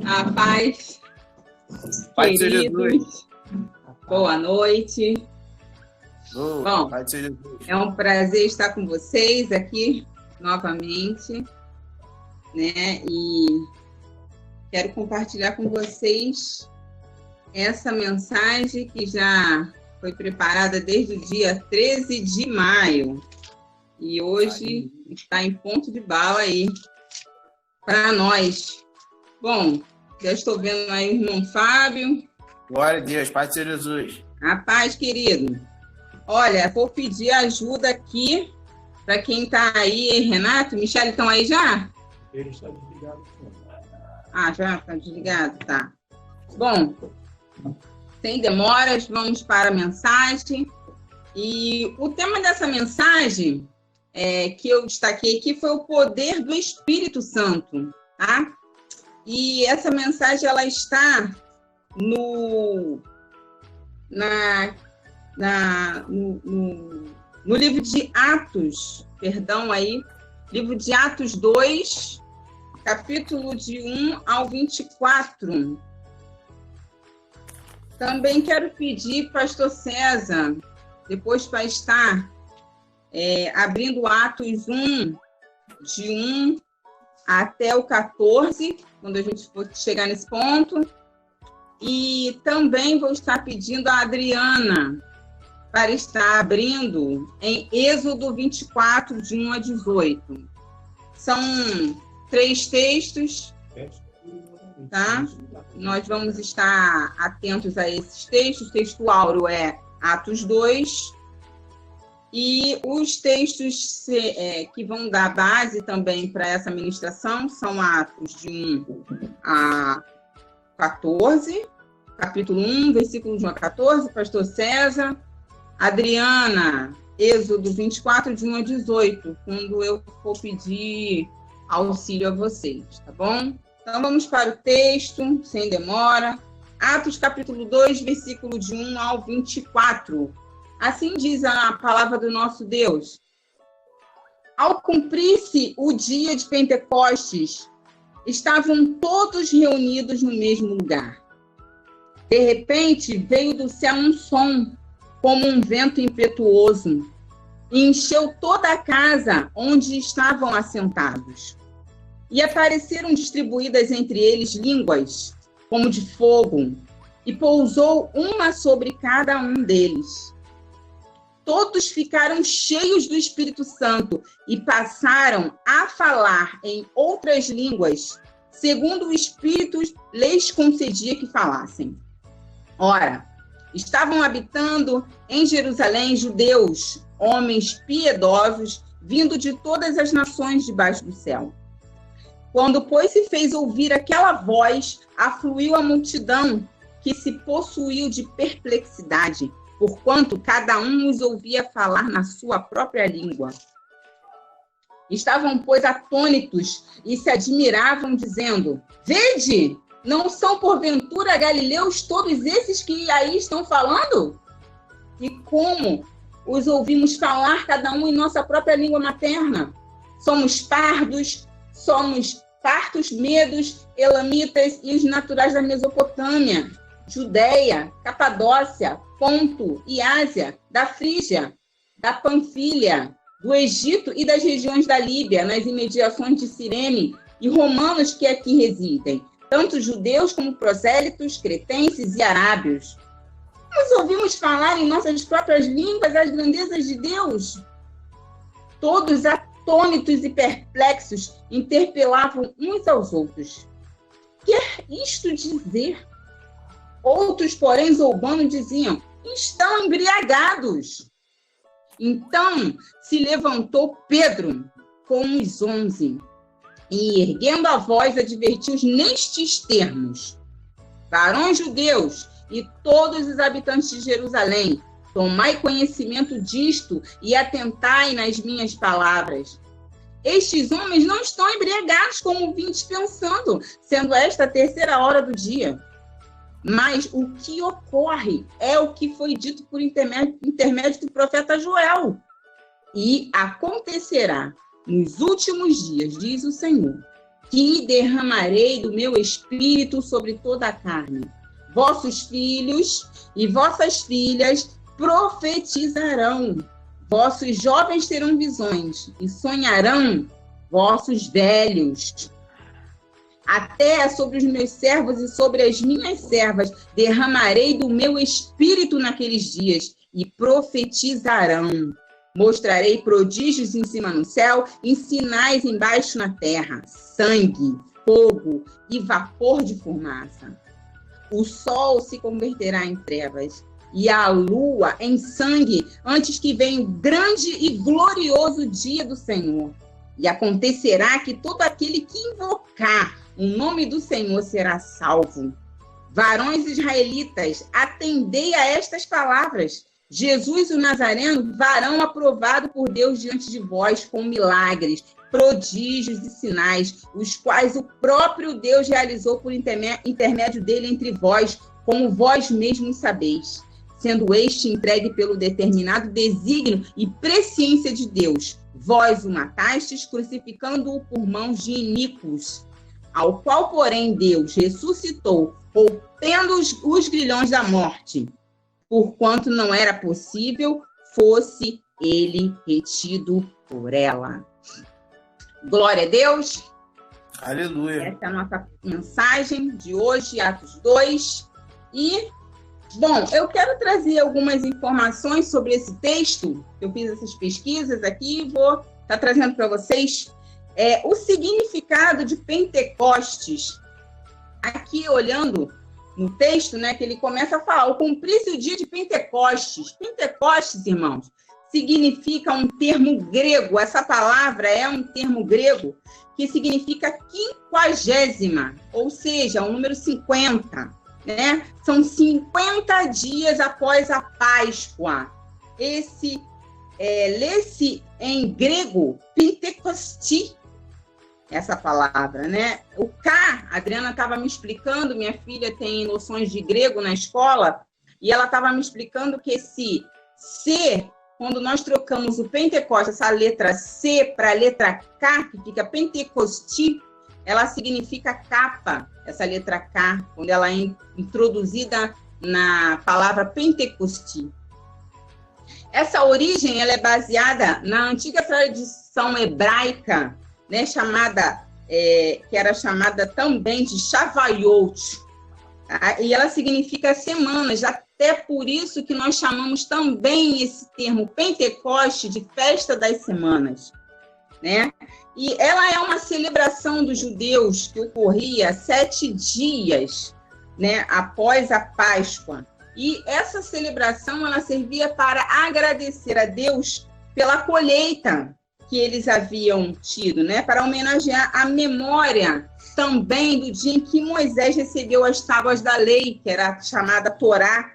A paz, Pai de queridos, boa noite. Bom, Bom, é um prazer estar com vocês aqui novamente, né? E quero compartilhar com vocês essa mensagem que já foi preparada desde o dia 13 de maio e hoje está em ponto de bala aí para nós. Bom, já estou vendo aí o irmão Fábio. Glória a Deus, Pai de Jesus. A paz, querido. Olha, vou pedir ajuda aqui para quem está aí. Renato, Michele, estão aí já? Ele está desligado. Ah, já está desligado, tá. Bom, sem demoras, vamos para a mensagem. E o tema dessa mensagem que eu destaquei aqui foi o poder do Espírito Santo, tá? E essa mensagem, ela está no livro de Atos, livro de Atos 2, capítulo de 1 ao 24. Também quero pedir, pastor César, depois para estar abrindo Atos 1, de 1 até o 14, quando a gente for chegar nesse ponto. E também vou estar pedindo a Adriana para estar abrindo em Êxodo 24, de 1 a 18. São 3 textos, tá? Nós vamos estar atentos a esses textos. O texto áureo é Atos 2. E os textos que vão dar base também para essa ministração são Atos de 1 a 14, capítulo 1, versículo de 1 a 14, pastor César. Adriana, Êxodo 24, de 1 a 18, quando eu for pedir auxílio a vocês, tá bom? Então vamos para o texto, sem demora. Atos capítulo 2, versículo de 1 ao 24. Assim diz a palavra do nosso Deus. Ao cumprir-se o dia de Pentecostes, estavam todos reunidos no mesmo lugar. De repente, veio do céu um som, como um vento impetuoso, e encheu toda a casa onde estavam assentados. E apareceram distribuídas entre eles línguas, como de fogo, e pousou uma sobre cada um deles. Todos ficaram cheios do Espírito Santo e passaram a falar em outras línguas, segundo o Espírito lhes concedia que falassem. Ora, estavam habitando em Jerusalém judeus, homens piedosos, vindo de todas as nações debaixo do céu. Quando, pois, se fez ouvir aquela voz, afluiu a multidão, que se possuiu de perplexidade, porquanto cada um os ouvia falar na sua própria língua. Estavam, pois, atônitos e se admiravam, dizendo: Vede, não são porventura galileus todos esses que aí estão falando? E como os ouvimos falar cada um em nossa própria língua materna? Somos pardos, somos partos, medos, elamitas e os naturais da Mesopotâmia, Judeia, Capadócia, Ponto e Ásia, da Frígia, da Panfilha, do Egito e das regiões da Líbia, nas imediações de Cirene, e romanos que aqui residem, tanto judeus como prosélitos, cretenses e arábios. Nós ouvimos falar em nossas próprias línguas as grandezas de Deus. Todos atônitos e perplexos interpelavam uns aos outros. Quer isto dizer? Outros, porém, zombando, diziam: estão embriagados. Então se levantou Pedro com os 11 e, erguendo a voz, advertiu-os nestes termos: varões judeus e todos os habitantes de Jerusalém, tomai conhecimento disto e atentai nas minhas palavras. Estes homens não estão embriagados como vindes pensando, sendo esta a 3ª hora do dia. Mas o que ocorre é o que foi dito por intermédio do profeta E acontecerá nos últimos dias, diz o Senhor, que derramarei do meu espírito sobre toda a carne. Vossos filhos e vossas filhas profetizarão. Vossos jovens terão visões e sonharão vossos velhos. Até sobre os meus servos e sobre as minhas servas derramarei do meu espírito naqueles dias e profetizarão. Mostrarei prodígios em cima no céu e sinais embaixo na terra, sangue, fogo e vapor de fumaça. O sol se converterá em trevas e a lua em sangue antes que venha o grande e glorioso dia do Senhor. E acontecerá que todo aquele que invocar o nome do Senhor será salvo. Varões israelitas, atendei a estas palavras. Jesus, o Nazareno, varão aprovado por Deus diante de vós com milagres, prodígios e sinais, os quais o próprio Deus realizou por intermédio dele entre vós, como vós mesmos sabeis, sendo este entregue pelo determinado desígnio e presciência de Deus. Vós o matastes, crucificando-o por mãos de iníquos, ao qual, porém, Deus ressuscitou, rompendo os grilhões da morte, porquanto não era possível fosse ele retido por ela. Glória a Deus. Aleluia. Essa é a nossa mensagem de hoje, Atos 2. E, bom, eu quero trazer algumas informações sobre esse texto. Eu fiz essas pesquisas aqui e vou estar trazendo para vocês o significado de Pentecostes. Aqui, olhando no texto, né, que ele começa a falar, o cumprir-se o dia de Pentecostes. Pentecostes, irmãos, significa um termo grego. Essa palavra é um termo grego que significa quinquagésima, ou seja, o número 50, né? São 50 dias após a Páscoa. Lê-se em grego Pentecosti, essa palavra, né? O K, a Adriana estava me explicando, minha filha tem noções de grego na escola, e ela estava me explicando que esse C, quando nós trocamos o Pentecoste, essa letra C para a letra K, que fica Pentecosti, ela significa capa, essa letra K, quando ela é introduzida na palavra Pentecosti. Essa origem ela é baseada na antiga tradição hebraica, né, que era chamada também de Shavuot, tá? E ela significa semanas, até por isso que nós chamamos também esse termo Pentecoste de festa das semanas, né? E ela é uma celebração dos judeus que ocorria 7 dias, né, após a Páscoa. E essa celebração ela servia para agradecer a Deus pela colheita que eles haviam tido, né, para homenagear a memória também do dia em que Moisés recebeu as tábuas da lei, que era chamada Torá,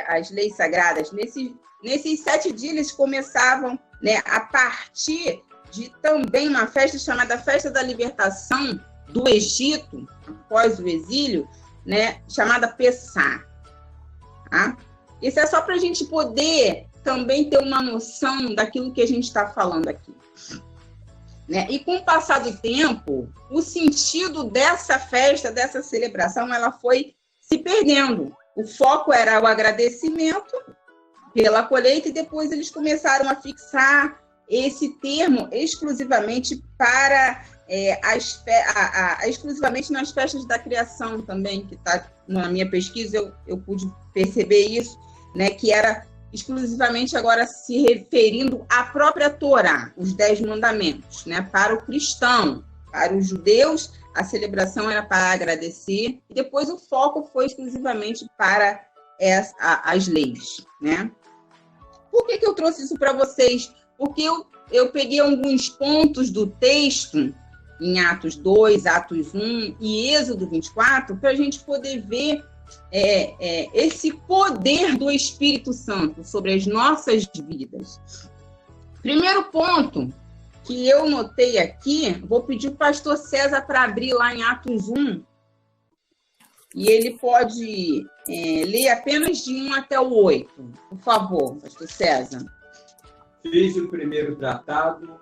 as leis sagradas. Nesses 7 dias eles começavam, né, a partir de também uma festa chamada Festa da Libertação do Egito, após o exílio, né, chamada Pessá. Tá? Isso é só para a gente poder também ter uma noção daquilo que a gente está falando aqui. Né? E com o passar do tempo, o sentido dessa festa, dessa celebração, ela foi se perdendo. O foco era o agradecimento pela colheita e depois eles começaram a fixar esse termo exclusivamente para exclusivamente nas festas da criação também, que está na minha pesquisa, eu pude perceber isso, né, que era exclusivamente agora se referindo à própria Torá, os 10 mandamentos, né, para o cristão. Para os judeus, a celebração era para agradecer, e depois o foco foi exclusivamente para as leis, né? Por que eu trouxe isso para vocês? Porque eu peguei alguns pontos do texto, em Atos 2, Atos 1 e Êxodo 24, para a gente poder ver esse poder do Espírito Santo sobre as nossas vidas. Primeiro ponto que eu notei aqui, vou pedir o pastor César para abrir lá em Atos 1, e ele pode ler apenas de 1 até o 8. Por favor, pastor César. Fiz o primeiro tratado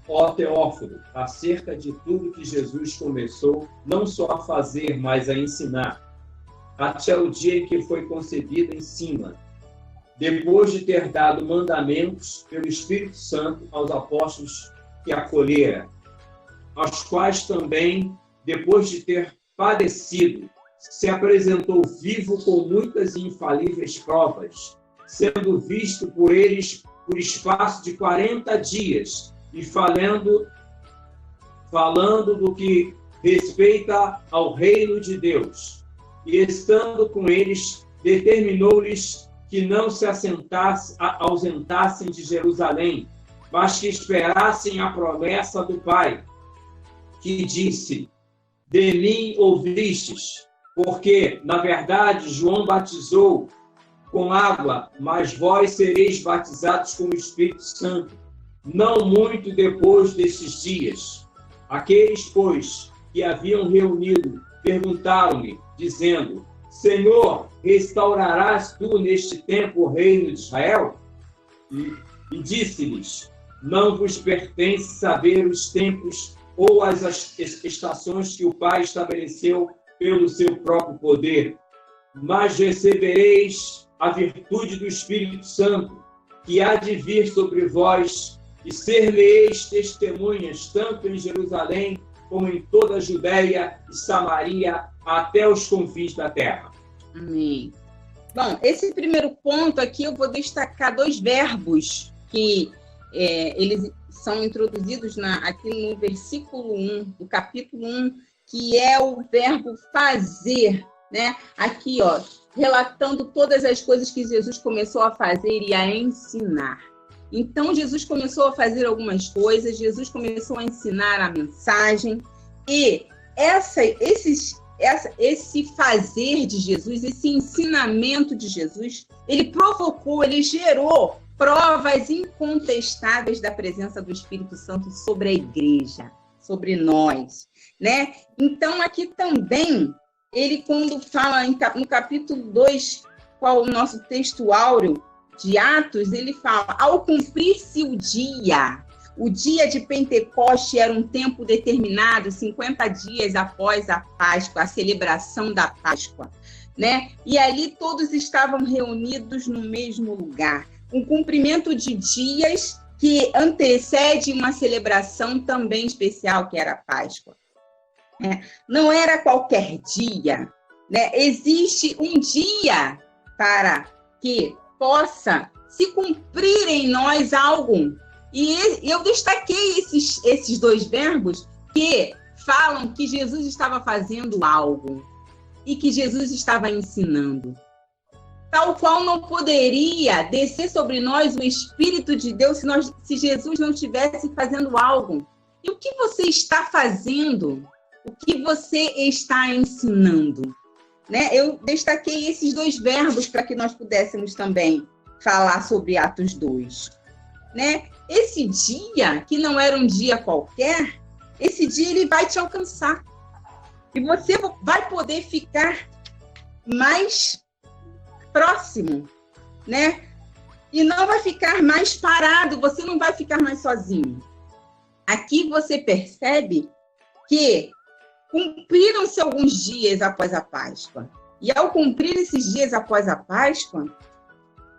ó Teófilo, acerca de tudo que Jesus começou, não só a fazer, mas a ensinar, até o dia em que foi concebido em cima, depois de ter dado mandamentos pelo Espírito Santo aos apóstolos que acolhera, aos quais também, depois de ter padecido, se apresentou vivo com muitas e infalíveis provas, sendo visto por eles por espaço de 40 dias, e falando do que respeita ao reino de Deus. E estando com eles, determinou-lhes que não se ausentassem de Jerusalém, mas que esperassem a promessa do Pai, que disse: de mim ouvistes, porque, na verdade, João batizou com água, mas vós sereis batizados com o Espírito Santo, não muito depois destes dias. Aqueles, pois, que haviam reunido, perguntaram-lhe, dizendo: Senhor, restaurarás tu neste tempo o reino de Israel? E disse-lhes: não vos pertence saber os tempos ou as estações que o Pai estabeleceu pelo seu próprio poder, mas recebereis a virtude do Espírito Santo, que há de vir sobre vós, e ser-me-eis testemunhas, tanto em Jerusalém, como em toda a Judéia e Samaria, até os confins da terra. Amém. Bom, esse primeiro ponto aqui eu vou destacar 2 verbos que eles são introduzidos aqui no versículo 1, do capítulo 1, que é o verbo fazer, né? Aqui, ó, relatando todas as coisas que Jesus começou a fazer e a ensinar. Então, Jesus começou a fazer algumas coisas, Jesus começou a ensinar a mensagem, e esse fazer de Jesus, esse ensinamento de Jesus, ele gerou provas incontestáveis da presença do Espírito Santo sobre a igreja, sobre nós, né? Então, aqui também, ele quando fala no capítulo 2, qual o nosso texto áureo de Atos, ele fala: ao cumprir-se o dia de Pentecoste era um tempo determinado, 50 dias após a Páscoa, a celebração da Páscoa, né? E ali todos estavam reunidos no mesmo lugar. Um cumprimento de dias que antecede uma celebração também especial, que era a Páscoa. Não era qualquer dia, né? Existe um dia para que possa se cumprir em nós algo. E eu destaquei esses 2 verbos que falam que Jesus estava fazendo algo e que Jesus estava ensinando. Tal qual não poderia descer sobre nós o Espírito de Deus se Jesus não estivesse fazendo algo. E o que você está fazendo? O que você está ensinando? Né? Eu destaquei esses 2 verbos para que nós pudéssemos também falar sobre Atos 2. Né? Esse dia, que não era um dia qualquer, esse dia ele vai te alcançar. E você vai poder ficar mais próximo, né? E não vai ficar mais parado, você não vai ficar mais sozinho. Aqui você percebe que cumpriram-se alguns dias após a Páscoa. E ao cumprir esses dias após a Páscoa,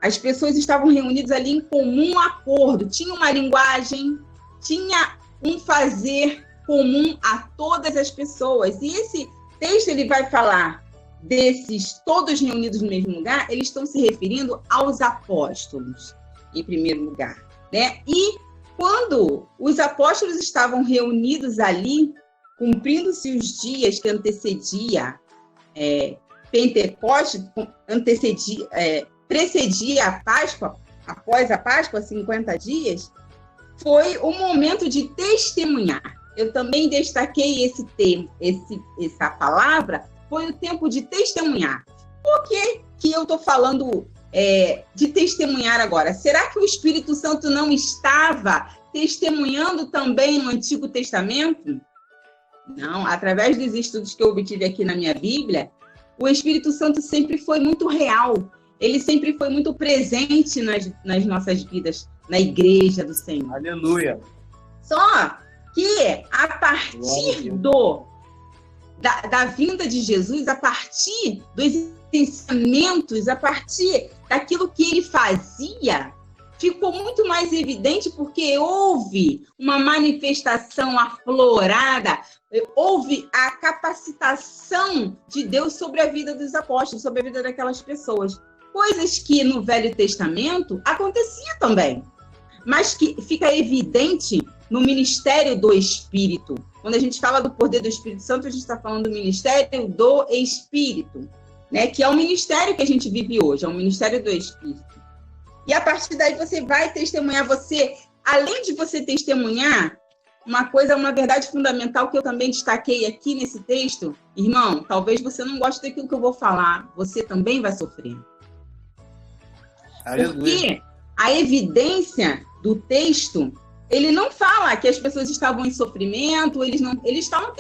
as pessoas estavam reunidas ali em comum acordo. Tinha uma linguagem, tinha um fazer comum a todas as pessoas. E esse texto ele vai falar desses todos reunidos no mesmo lugar, eles estão se referindo aos apóstolos, em primeiro lugar, né? E quando os apóstolos estavam reunidos ali, cumprindo-se os dias que antecedia Pentecostes, precedia a Páscoa, após a Páscoa, 50 dias, foi o momento de testemunhar. Eu também destaquei esse termo, essa palavra, foi o tempo de testemunhar. Por que eu estou falando de testemunhar agora? Será que o Espírito Santo não estava testemunhando também no Antigo Testamento? Não, através dos estudos que eu obtive aqui na minha Bíblia, o Espírito Santo sempre foi muito real. Ele sempre foi muito presente nas nossas vidas, na igreja do Senhor. Aleluia. Só que a partir da vinda de Jesus, a partir dos ensinamentos, a partir daquilo que ele fazia, ficou muito mais evidente porque houve uma manifestação aflorada, houve a capacitação de Deus sobre a vida dos apóstolos, sobre a vida daquelas pessoas. Coisas que no Velho Testamento acontecia também, mas que fica evidente no ministério do Espírito. Quando a gente fala do poder do Espírito Santo, a gente está falando do ministério do Espírito, né? Que é o ministério que a gente vive hoje, é o ministério do Espírito. E a partir daí você vai testemunhar, além de você testemunhar, uma verdade fundamental que eu também destaquei aqui nesse texto, irmão, talvez você não goste daquilo que eu vou falar, você também vai sofrer. Porque a evidência do texto, ele não fala que as pessoas estavam em sofrimento, eles estavam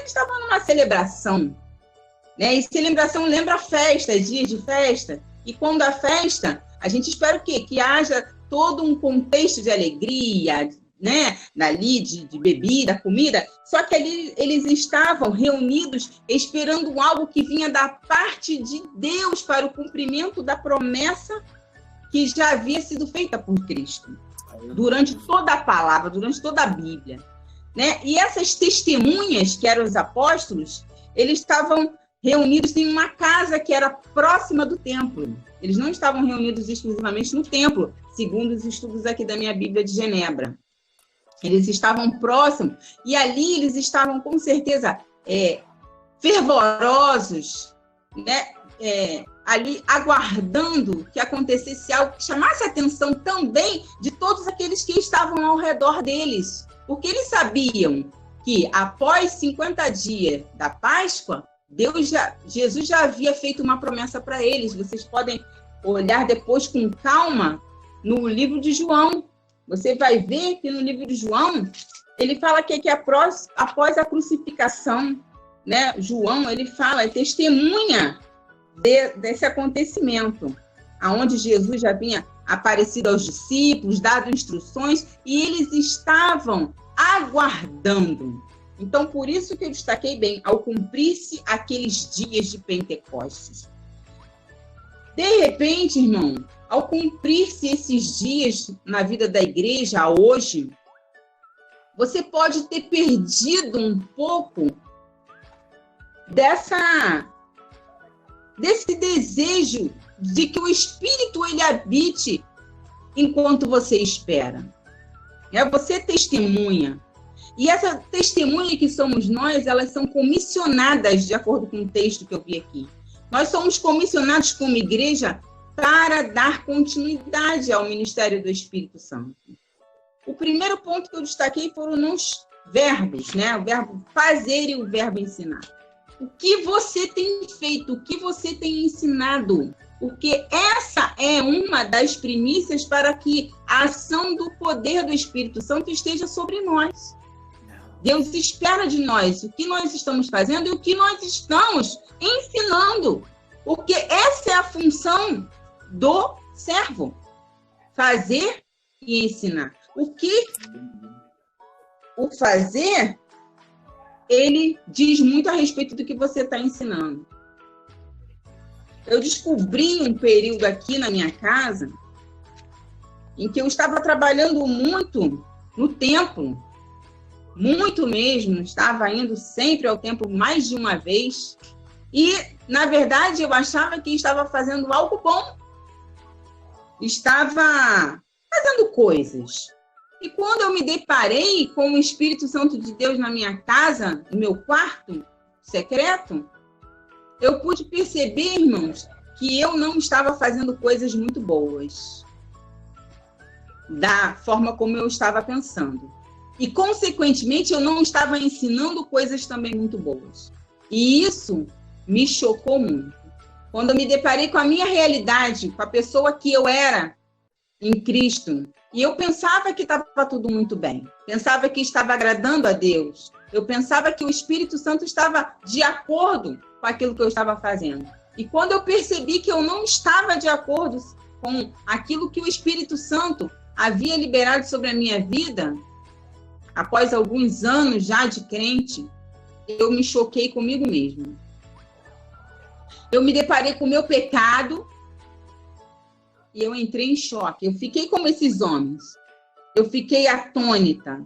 numa celebração, né? E celebração lembra festa, dias de festa. E quando a festa, a gente espera o quê? Que haja todo um contexto de alegria, né? Dali, de bebida, comida. Só que ali eles estavam reunidos esperando algo que vinha da parte de Deus para o cumprimento da promessa que já havia sido feita por Cristo, durante toda a palavra, durante toda a Bíblia, né? E essas testemunhas, que eram os apóstolos, eles estavam reunidos em uma casa que era próxima do templo. Eles não estavam reunidos exclusivamente no templo, segundo os estudos aqui da minha Bíblia de Genebra. Eles estavam próximos, e ali eles estavam, com certeza, fervorosos, né? Ali aguardando que acontecesse algo que chamasse a atenção também de todos aqueles que estavam ao redor deles. Porque eles sabiam que após 50 dias da Páscoa, Jesus já havia feito uma promessa para eles. Vocês podem olhar depois com calma no livro de João. Você vai ver que no livro de João, ele fala que após a crucificação, né, João, ele fala, testemunha desse acontecimento, aonde Jesus já havia aparecido aos discípulos, dado instruções, e eles estavam aguardando. Então, por isso que eu destaquei bem, ao cumprir-se aqueles dias de Pentecostes. De repente, irmão, ao cumprir-se esses dias na vida da igreja, hoje, você pode ter perdido um pouco desse desejo de que o Espírito ele habite enquanto você espera. Você testemunha. E essa testemunha que somos nós, elas são comissionadas, de acordo com o texto que eu vi aqui. Nós somos comissionados como igreja para dar continuidade ao ministério do Espírito Santo. O primeiro ponto que eu destaquei foram os verbos, né? O verbo fazer e o verbo ensinar. O que você tem feito, o que você tem ensinado, porque essa é uma das primícias para que a ação do poder do Espírito Santo esteja sobre nós. Deus espera de nós o que nós estamos fazendo e o que nós estamos ensinando, porque essa é a função do servo, fazer e ensinar. O fazer, ele diz muito a respeito do que você está ensinando. Eu descobri um período aqui na minha casa em que eu estava trabalhando muito no templo, muito mesmo, estava indo sempre ao templo mais de uma vez e, na verdade, eu achava que estava fazendo algo bom, estava fazendo coisas. E quando eu me deparei com o Espírito Santo de Deus na minha casa, no meu quarto secreto, eu pude perceber, irmãos, que eu não estava fazendo coisas muito boas, da forma como eu estava pensando. E, consequentemente, eu não estava ensinando coisas também muito boas. E isso me chocou muito. Quando eu me deparei com a minha realidade, com a pessoa que eu era em Cristo, e eu pensava que estava tudo muito bem, pensava que estava agradando a Deus, eu pensava que o Espírito Santo estava de acordo com aquilo que eu estava fazendo. E quando eu percebi que eu não estava de acordo com aquilo que o Espírito Santo havia liberado sobre a minha vida, após alguns anos já de crente, eu me choquei comigo mesma. Eu me deparei com o meu pecado e eu entrei em choque. Eu fiquei como esses homens. Eu fiquei atônita.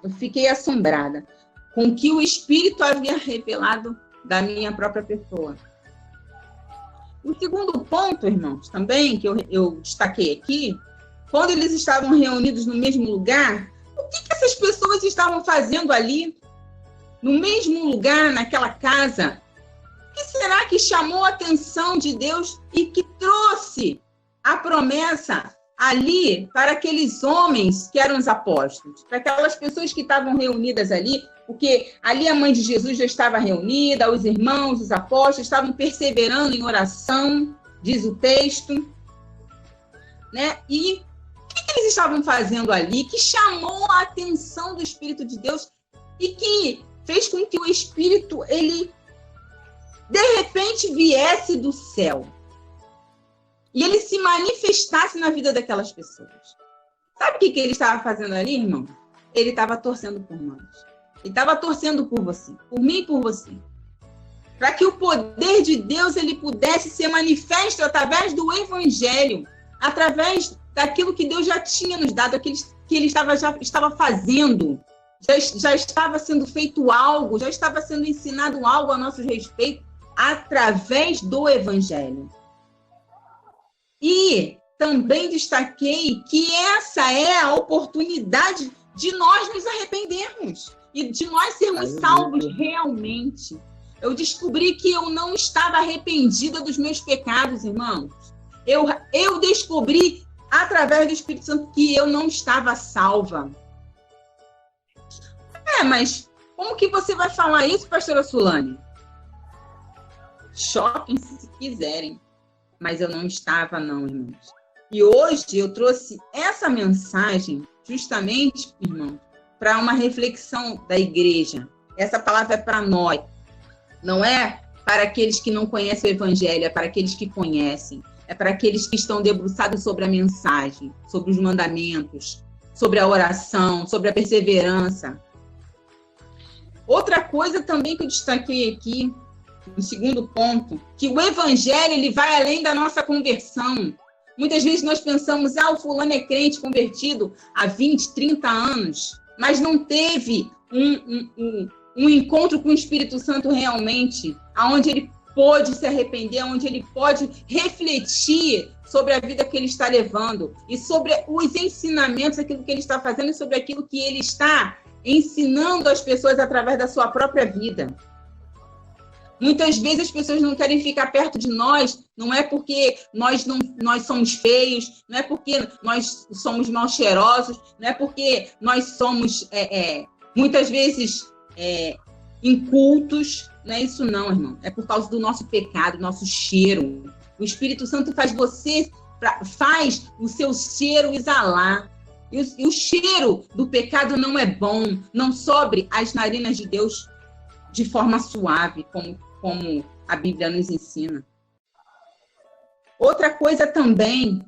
Eu fiquei assombrada com o que o Espírito havia revelado da minha própria pessoa. O segundo ponto, irmãos, também, que eu destaquei aqui, quando eles estavam reunidos no mesmo lugar, o que essas pessoas estavam fazendo ali, no mesmo lugar, naquela casa? O que será que chamou a atenção de Deus e que trouxe a promessa ali para aqueles homens que eram os apóstolos, para aquelas pessoas que estavam reunidas ali, porque ali a mãe de Jesus já estava reunida, os irmãos, os apóstolos estavam perseverando em oração, diz o texto, né? E o que eles estavam fazendo ali que chamou a atenção do Espírito de Deus e que fez com que o Espírito, ele, de repente, viesse do céu e ele se manifestasse na vida daquelas pessoas? Sabe o que ele estava fazendo ali, irmão? Ele estava torcendo por nós. Ele estava torcendo por você, por mim e por você. Para que o poder de Deus ele pudesse ser manifesto através do Evangelho, através daquilo que Deus já tinha nos dado, aquilo que ele já estava fazendo. Já estava sendo feito algo, já estava sendo ensinado algo a nosso respeito através do Evangelho. E também destaquei que essa é a oportunidade de nós nos arrependermos e de nós sermos salvos realmente. Eu descobri que eu não estava arrependida dos meus pecados, irmãos. Eu descobri, através do Espírito Santo, que eu não estava salva. Mas como que você vai falar isso, pastora Sulane? Choquem se quiserem. Mas eu não estava, não, irmãos. E hoje eu trouxe essa mensagem justamente, irmão, para uma reflexão da igreja. Essa palavra é para nós. Não é para aqueles que não conhecem o Evangelho, é para aqueles que conhecem. É para aqueles que estão debruçados sobre a mensagem, sobre os mandamentos, sobre a oração, sobre a perseverança. Outra coisa também que eu destaquei aqui, no segundo ponto, que o Evangelho ele vai além da nossa conversão. Muitas vezes nós pensamos, o fulano é crente convertido há 20, 30 anos, mas não teve um encontro com o Espírito Santo realmente, onde ele pode se arrepender, onde ele pode refletir sobre a vida que ele está levando e sobre os ensinamentos, aquilo que ele está fazendo e sobre aquilo que ele está ensinando as pessoas através da sua própria vida. Muitas vezes as pessoas não querem ficar perto de nós, não é porque nós somos feios, não é porque nós somos mal cheirosos, não é porque nós somos, muitas vezes, incultos. Não é isso não, irmão. É por causa do nosso pecado, nosso cheiro. O Espírito Santo faz o seu cheiro exalar. E o cheiro do pecado não é bom, não sobe as narinas de Deus de forma suave, como a Bíblia nos ensina. Outra coisa também,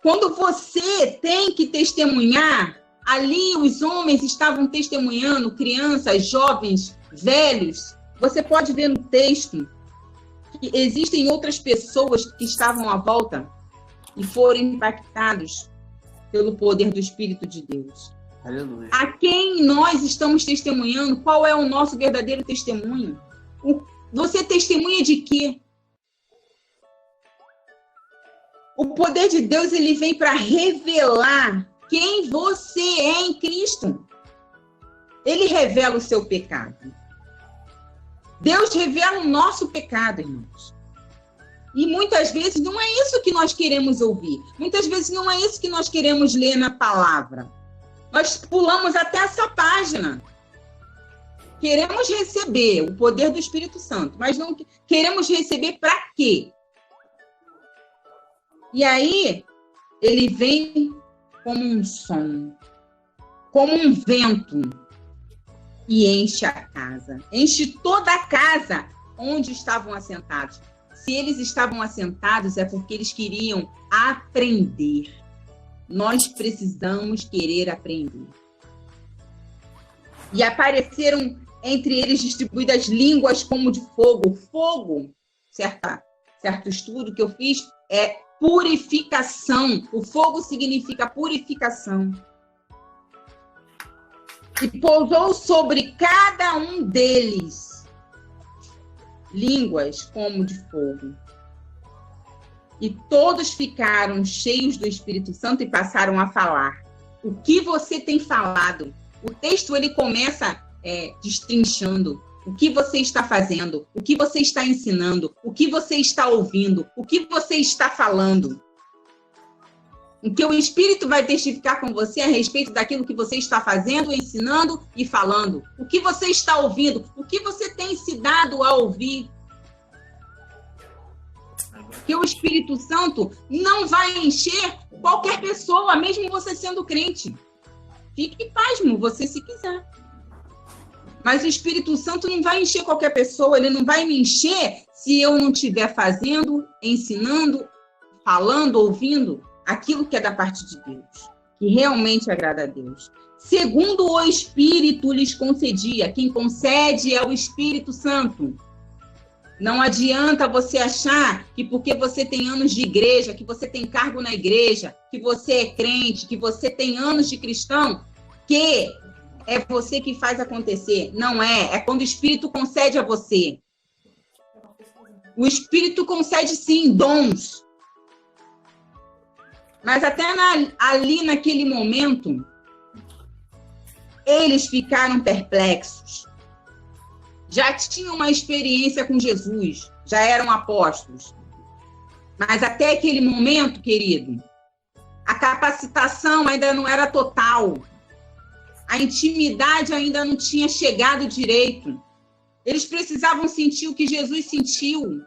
quando você tem que testemunhar, ali os homens estavam testemunhando, crianças, jovens, velhos, você pode ver no texto que existem outras pessoas que estavam à volta e foram impactados pelo poder do Espírito de Deus. Aleluia. A quem nós estamos testemunhando? Qual é o nosso verdadeiro testemunho? Você testemunha de quê? O poder de Deus ele vem para revelar quem você é em Cristo. Ele revela o seu pecado. Deus revela o nosso pecado, irmãos. E muitas vezes não é isso que nós queremos ouvir. Muitas vezes não é isso que nós queremos ler na palavra. Nós pulamos até essa página. Queremos receber o poder do Espírito Santo, mas não queremos receber para quê? E aí, ele vem como um som, como um vento, e enche a casa. Enche toda a casa onde estavam assentados. Se eles estavam assentados, é porque eles queriam aprender. Nós precisamos querer aprender. E apareceram entre eles distribuídas línguas como de fogo. Fogo, certo estudo que eu fiz, é purificação. O fogo significa purificação. E pousou sobre cada um deles línguas como de fogo. E todos ficaram cheios do Espírito Santo e passaram a falar. O que você tem falado? O texto ele começa destrinchando. O que você está fazendo? O que você está ensinando? O que você está ouvindo? O que você está falando? O que o Espírito vai testificar com você a respeito daquilo que você está fazendo, ensinando e falando. O que você está ouvindo? O que você tem se dado a ouvir? Que o Espírito Santo não vai encher qualquer pessoa, mesmo você sendo crente. Fique pasmo, você se quiser. Mas o Espírito Santo não vai encher qualquer pessoa, ele não vai me encher se eu não estiver fazendo, ensinando, falando, ouvindo aquilo que é da parte de Deus, que realmente agrada a Deus. Segundo o Espírito lhes concedia, quem concede é o Espírito Santo. Não adianta você achar que porque você tem anos de igreja, que você tem cargo na igreja, que você é crente, que você tem anos de cristão, que é você que faz acontecer. Não é. É quando o Espírito concede a você. O Espírito concede, sim, dons. Mas até ali naquele momento, eles ficaram perplexos. Já tinham uma experiência com Jesus, já eram apóstolos. Mas até aquele momento, querido, a capacitação ainda não era total. A intimidade ainda não tinha chegado direito. Eles precisavam sentir o que Jesus sentiu.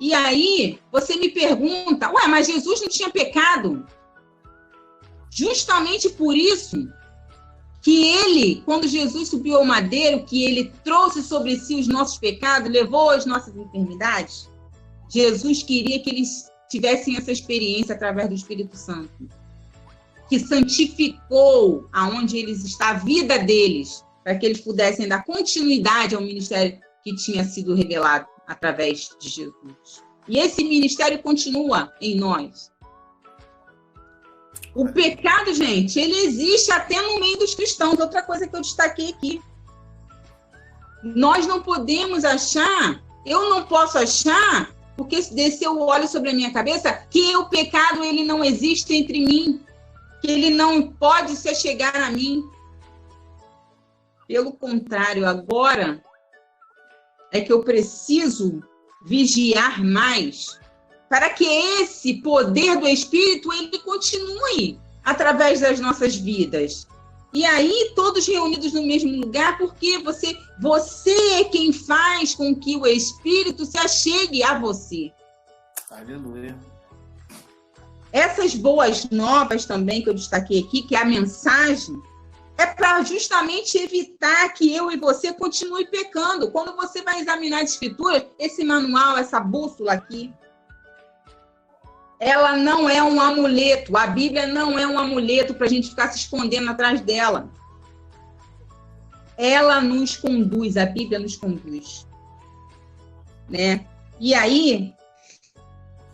E aí, você me pergunta, mas Jesus não tinha pecado? Justamente por isso que ele, quando Jesus subiu ao madeiro, que ele trouxe sobre si os nossos pecados, levou as nossas enfermidades, Jesus queria que eles tivessem essa experiência através do Espírito Santo, que santificou aonde eles estão, a vida deles, para que eles pudessem dar continuidade ao ministério que tinha sido revelado através de Jesus. E esse ministério continua em nós. O pecado, gente, ele existe até no meio dos cristãos. Outra coisa que eu destaquei aqui. Nós não podemos achar, eu não posso achar, porque se desceu o óleo sobre a minha cabeça, que o pecado ele não existe entre mim, que ele não pode se chegar a mim. Pelo contrário, agora é que eu preciso vigiar mais para que esse poder do Espírito ele continue através das nossas vidas. E aí, todos reunidos no mesmo lugar, porque você é quem faz com que o Espírito se achegue a você. Aleluia. Essas boas novas também que eu destaquei aqui, que é a mensagem, é para justamente evitar que eu e você continue pecando. Quando você vai examinar as Escrituras, esse manual, essa bússola aqui, ela não é um amuleto. A Bíblia não é um amuleto para a gente ficar se escondendo atrás dela. Ela nos conduz, a Bíblia nos conduz. Né? E aí,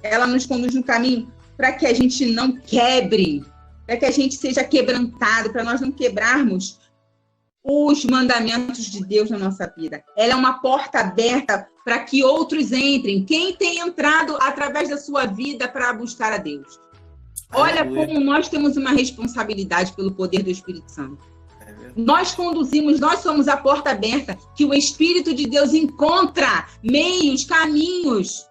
ela nos conduz no caminho para que a gente não quebre, para que a gente seja quebrantado, para nós não quebrarmos os mandamentos de Deus na nossa vida. Ela é uma porta aberta para que outros entrem. Quem tem entrado através da sua vida para buscar a Deus? Olha como nós temos uma responsabilidade pelo poder do Espírito Santo. Nós conduzimos, nós somos a porta aberta que o Espírito de Deus encontra meios, caminhos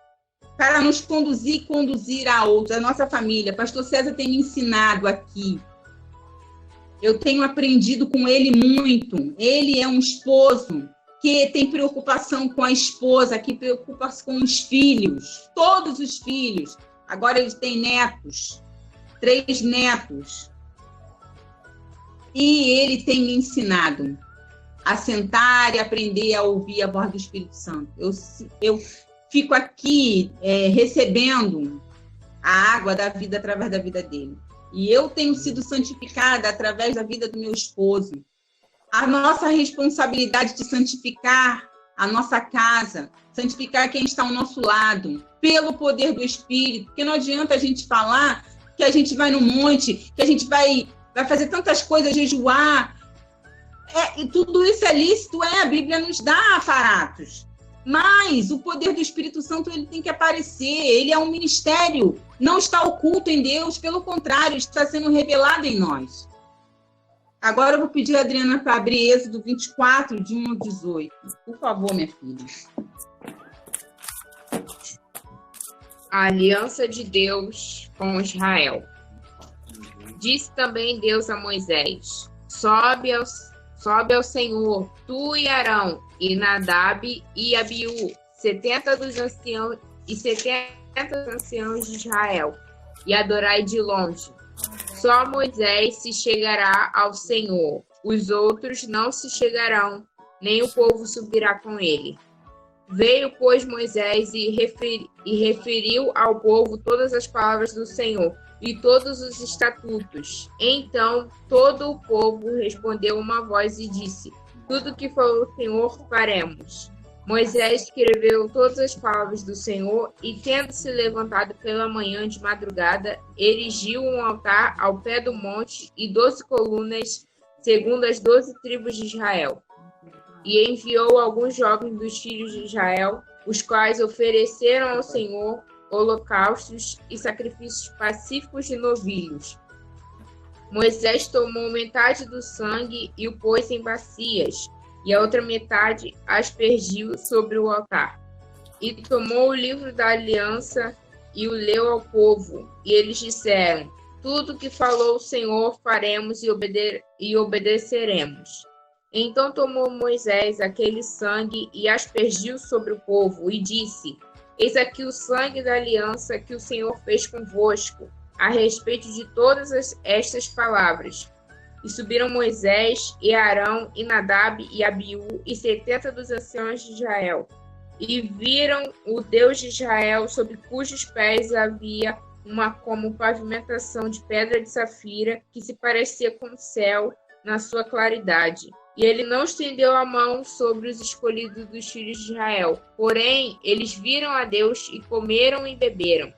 para nos conduzir e conduzir a outros, a nossa família. Pastor César tem me ensinado aqui. Eu tenho aprendido com ele muito. Ele é um esposo que tem preocupação com a esposa, que preocupa com os filhos, todos os filhos. Agora ele tem netos, 3 netos. E ele tem me ensinado a sentar e aprender a ouvir a voz do Espírito Santo. Eu fico aqui recebendo a água da vida através da vida dele. E eu tenho sido santificada através da vida do meu esposo. A nossa responsabilidade de santificar a nossa casa, santificar quem está ao nosso lado, pelo poder do Espírito. Porque não adianta a gente falar que a gente vai no monte, que a gente vai fazer tantas coisas, jejuar. E tudo isso é lícito, a Bíblia nos dá aparatos. Mas o poder do Espírito Santo ele tem que aparecer, ele é um ministério, não está oculto em Deus, pelo contrário, está sendo revelado em nós. Agora eu vou pedir a Adriana para abrir Êxodo 24, de 1 a 18. Por favor, minha filha. A aliança de Deus com Israel. Disse também Deus a Moisés: Sobe ao Senhor, tu e Arão, e Nadab e Abiú, 70 dos anciãos e 70 anciãos de Israel, e adorai de longe. Só Moisés se chegará ao Senhor, os outros não se chegarão, nem o povo subirá com ele. Veio, pois, Moisés e referiu ao povo todas as palavras do Senhor e todos os estatutos. Então todo o povo respondeu uma voz e disse: Tudo que falou o Senhor faremos. Moisés escreveu todas as palavras do Senhor e, tendo-se levantado pela manhã de madrugada, erigiu um altar ao pé do monte e 12 colunas, segundo as 12 tribos de Israel. E enviou alguns jovens dos filhos de Israel, os quais ofereceram ao Senhor holocaustos e sacrifícios pacíficos de novilhos. Moisés tomou metade do sangue e o pôs em bacias, e a outra metade aspergiu sobre o altar. E tomou o livro da aliança e o leu ao povo, e eles disseram: Tudo que falou o Senhor faremos e obedeceremos. Então tomou Moisés aquele sangue e aspergiu sobre o povo, e disse: Eis aqui o sangue da aliança que o Senhor fez convosco, a respeito de todas estas palavras. E subiram Moisés e Arão e Nadab e Abiú e 70 dos anciãos de Israel, e viram o Deus de Israel, sobre cujos pés havia uma como pavimentação de pedra de safira, que se parecia com o céu na sua claridade. E ele não estendeu a mão sobre os escolhidos dos filhos de Israel. Porém, eles viram a Deus e comeram e beberam.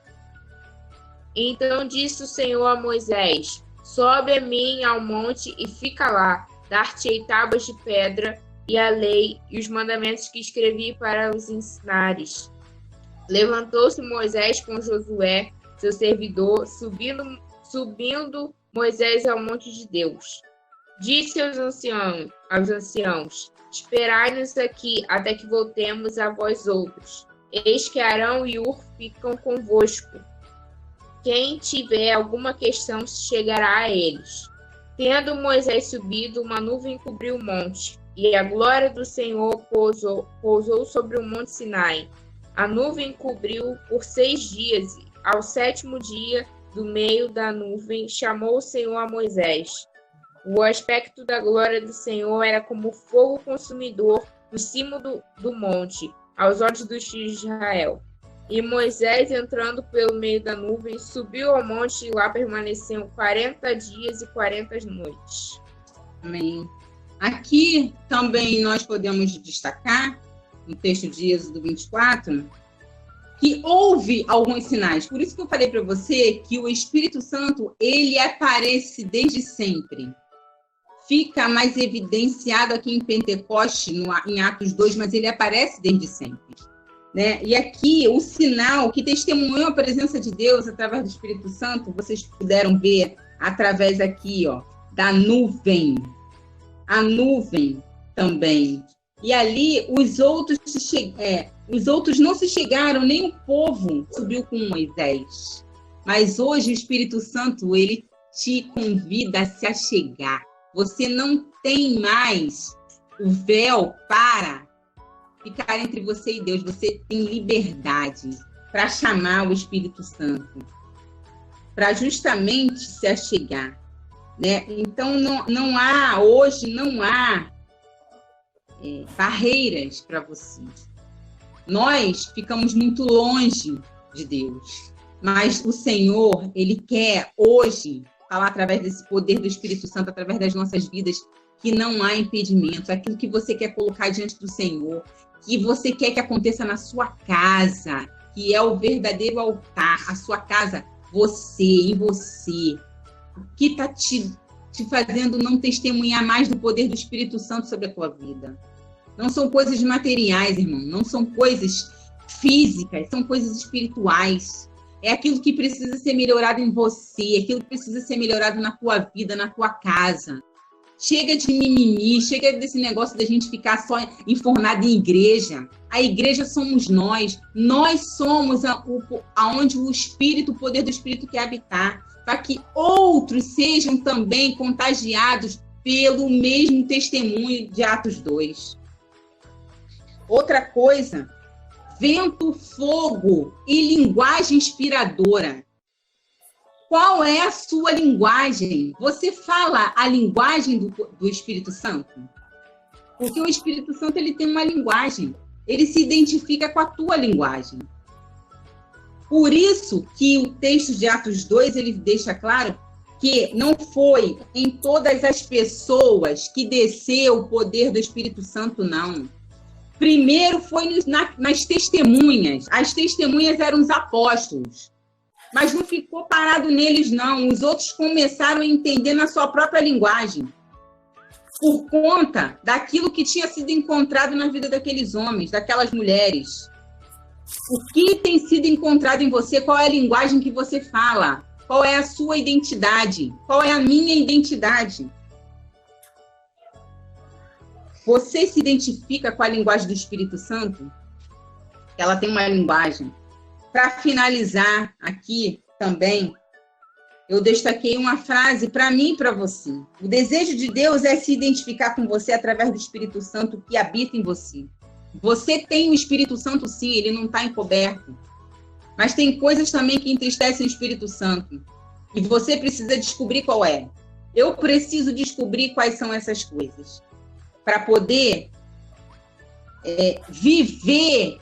Então disse o Senhor a Moisés: Sobe a mim ao monte e fica lá. Dar-te-ei tábuas de pedra e a lei e os mandamentos que escrevi para os ensinares. Levantou-se Moisés com Josué, seu servidor, subindo Moisés ao monte de Deus. Disse aos anciãos: Esperai-nos aqui até que voltemos a vós outros. Eis que Arão e Hur ficam convosco. Quem tiver alguma questão chegará a eles. Tendo Moisés subido, uma nuvem cobriu o monte, e a glória do Senhor pousou sobre o monte Sinai. A nuvem cobriu por 6 dias, e ao 7º dia, do meio da nuvem, chamou o Senhor a Moisés. O aspecto da glória do Senhor era como fogo consumidor no cimo do monte, aos olhos dos filhos de Israel. E Moisés, entrando pelo meio da nuvem, subiu ao monte e lá permaneceu 40 dias e 40 noites. Amém. Aqui também nós podemos destacar, no texto de Êxodo 24, que houve alguns sinais. Por isso que eu falei para você que o Espírito Santo, ele aparece desde sempre. Fica mais evidenciado aqui em Pentecoste, em Atos 2, mas ele aparece desde sempre. Né? E aqui, o sinal que testemunhou a presença de Deus através do Espírito Santo, vocês puderam ver através aqui, ó, da nuvem. A nuvem também. E ali, os outros não se chegaram, nem o povo subiu com Moisés. Mas hoje o Espírito Santo, ele te convida a se achegar. Você não tem mais o véu para ficar entre você e Deus. Você tem liberdade para chamar o Espírito Santo, para justamente se achegar, né? Então, hoje não há barreiras para você. Nós ficamos muito longe de Deus, mas o Senhor, ele quer hoje falar através desse poder do Espírito Santo, através das nossas vidas, que não há impedimento. Aquilo que você quer colocar diante do Senhor, que você quer que aconteça na sua casa, que é o verdadeiro altar, a sua casa, você, em você. O que está te fazendo não testemunhar mais do poder do Espírito Santo sobre a tua vida? Não são coisas materiais, irmão, não são coisas físicas, são coisas espirituais. É aquilo que precisa ser melhorado em você, aquilo que precisa ser melhorado na tua vida, na tua casa. Chega de mimimi, chega desse negócio da gente ficar só enfornado em igreja. A igreja somos nós somos aonde o Espírito, o poder do Espírito quer habitar, para que outros sejam também contagiados pelo mesmo testemunho de Atos 2. Outra coisa, vento, fogo e linguagem inspiradora. Qual é a sua linguagem? Você fala a linguagem do Espírito Santo? Porque o Espírito Santo ele tem uma linguagem. Ele se identifica com a tua linguagem. Por isso que o texto de Atos 2, ele deixa claro que não foi em todas as pessoas que desceu o poder do Espírito Santo, não. Primeiro foi nas testemunhas. As testemunhas eram os apóstolos. Mas não ficou parado neles, não. Os outros começaram a entender na sua própria linguagem. Por conta daquilo que tinha sido encontrado na vida daqueles homens, daquelas mulheres. O que tem sido encontrado em você? Qual é a linguagem que você fala? Qual é a sua identidade? Qual é a minha identidade? Você se identifica com a linguagem do Espírito Santo? Ela tem uma linguagem. Para finalizar aqui também, eu destaquei uma frase para mim e para você. O desejo de Deus é se identificar com você através do Espírito Santo que habita em você. Você tem o Espírito Santo, sim, ele não está encoberto. Mas tem coisas também que entristecem o Espírito Santo. E você precisa descobrir qual é. Eu preciso descobrir quais são essas coisas. Para poder viver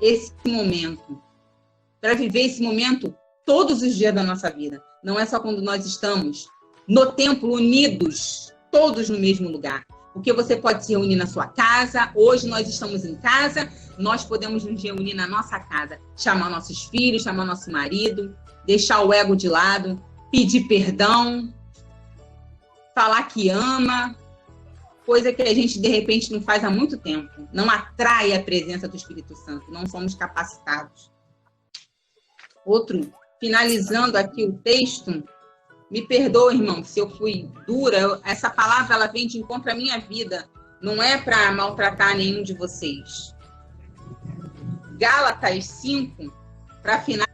esse momento. Para viver esse momento todos os dias da nossa vida. Não é só quando nós estamos no templo unidos, todos no mesmo lugar. Porque você pode se reunir na sua casa. Hoje nós estamos em casa, nós podemos nos reunir na nossa casa. Chamar nossos filhos, chamar nosso marido, deixar o ego de lado, pedir perdão, falar que ama, coisa que a gente, de repente, não faz há muito tempo. Não atrai a presença do Espírito Santo, não somos capacitados. Outro, finalizando aqui o texto, me perdoa, irmão, se eu fui dura, essa palavra ela vem de encontro à minha vida, não é para maltratar nenhum de vocês. Gálatas 5, para finalizar.